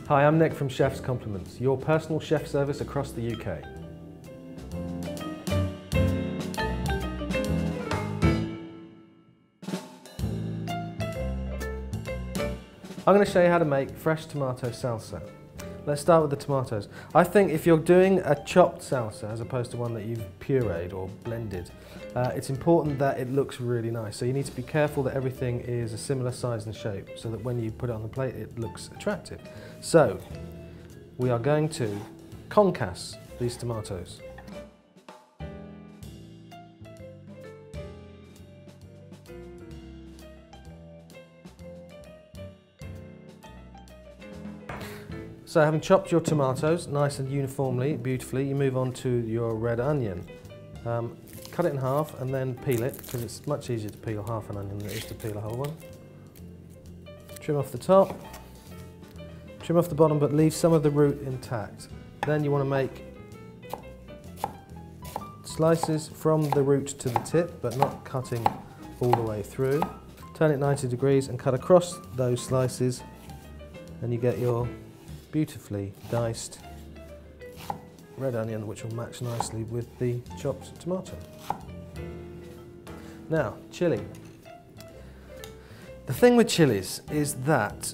Hi, I'm Nick from Chef's Compliments, your personal chef service across the UK. I'm going to show you how to make fresh tomato salsa. Let's start with the tomatoes. I think if you're doing a chopped salsa as opposed to one that you've pureed or blended, it's important that it looks really nice. So you need to be careful that everything is a similar size and shape so that when you put it on the plate it looks attractive. So we are going to concasse these tomatoes. So having chopped your tomatoes nice and uniformly, beautifully, you move on to your red onion. Cut it in half and then peel it, because it's much easier to peel half an onion than it is to peel a whole one. Trim off the top, trim off the bottom, but leave some of the root intact. Then you want to make slices from the root to the tip, but not cutting all the way through. Turn it 90 degrees and cut across those slices, and you get your beautifully diced red onion, which will match nicely with the chopped tomato. Now, chilli. The thing with chilies is that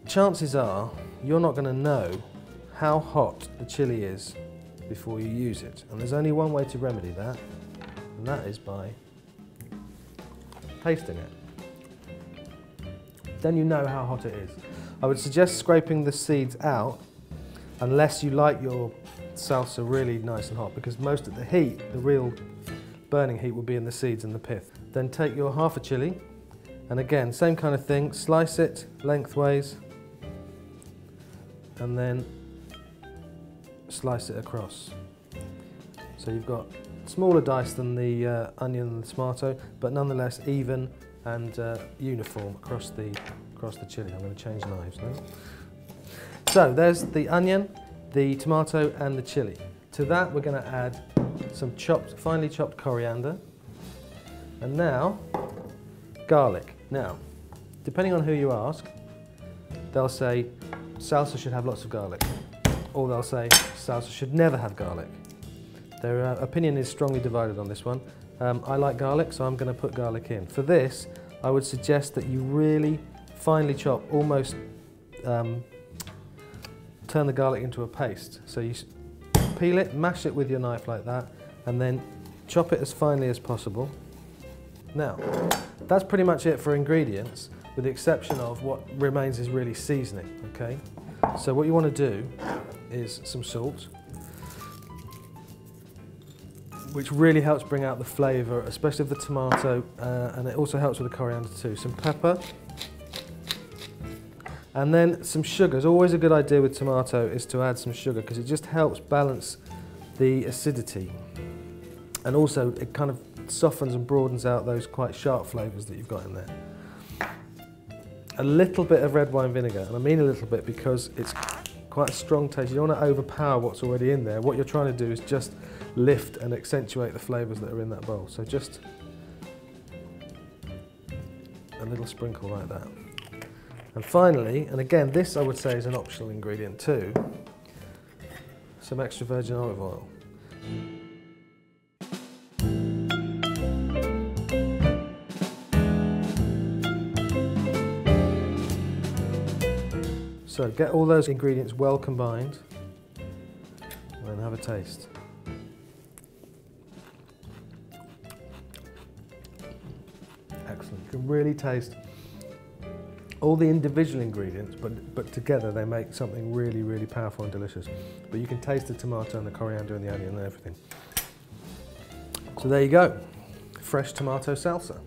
chances are you're not going to know how hot the chili is before you use it, and there's only one way to remedy that, and that is by tasting it. Then you know how hot it is. I would suggest scraping the seeds out unless you like your salsa really nice and hot, because most of the heat, the real burning heat, will be in the seeds and the pith. Then take your half a chili, and again, same kind of thing, slice it lengthways and then slice it across. So you've got smaller dice than the onion and the tomato, but nonetheless even and uniform across the chili. I'm going to change knives now. So there's the onion, the tomato and the chili. To that we're going to add some finely chopped coriander, and now garlic. Now, depending on who you ask, they'll say salsa should have lots of garlic, or they'll say salsa should never have garlic. Their opinion is strongly divided on this one. I like garlic, so I'm going to put garlic in. For this, I would suggest that you really finely chop, almost turn the garlic into a paste. So you peel it, mash it with your knife like that, and then chop it as finely as possible. Now, that's pretty much it for ingredients, with the exception of what remains is really seasoning, okay? So what you want to do is some salt, which really helps bring out the flavour, especially of the tomato, and it also helps with the coriander too. Some pepper, and then some sugar. It's always a good idea with tomato is to add some sugar, because it just helps balance the acidity, and also it kind of softens and broadens out those quite sharp flavours that you've got in there. A little bit of red wine vinegar, and I mean a little bit because it's quite a strong taste. You don't want to overpower what's already in there. What you're trying to do is just lift and accentuate the flavours that are in that bowl. So just a little sprinkle like that. And finally, and again this I would say is an optional ingredient too, some extra virgin olive oil. So get all those ingredients well combined and have a taste. Excellent. You can really taste all the individual ingredients, but together they make something really, really powerful and delicious. But you can taste the tomato and the coriander and the onion and everything. So there you go, fresh tomato salsa.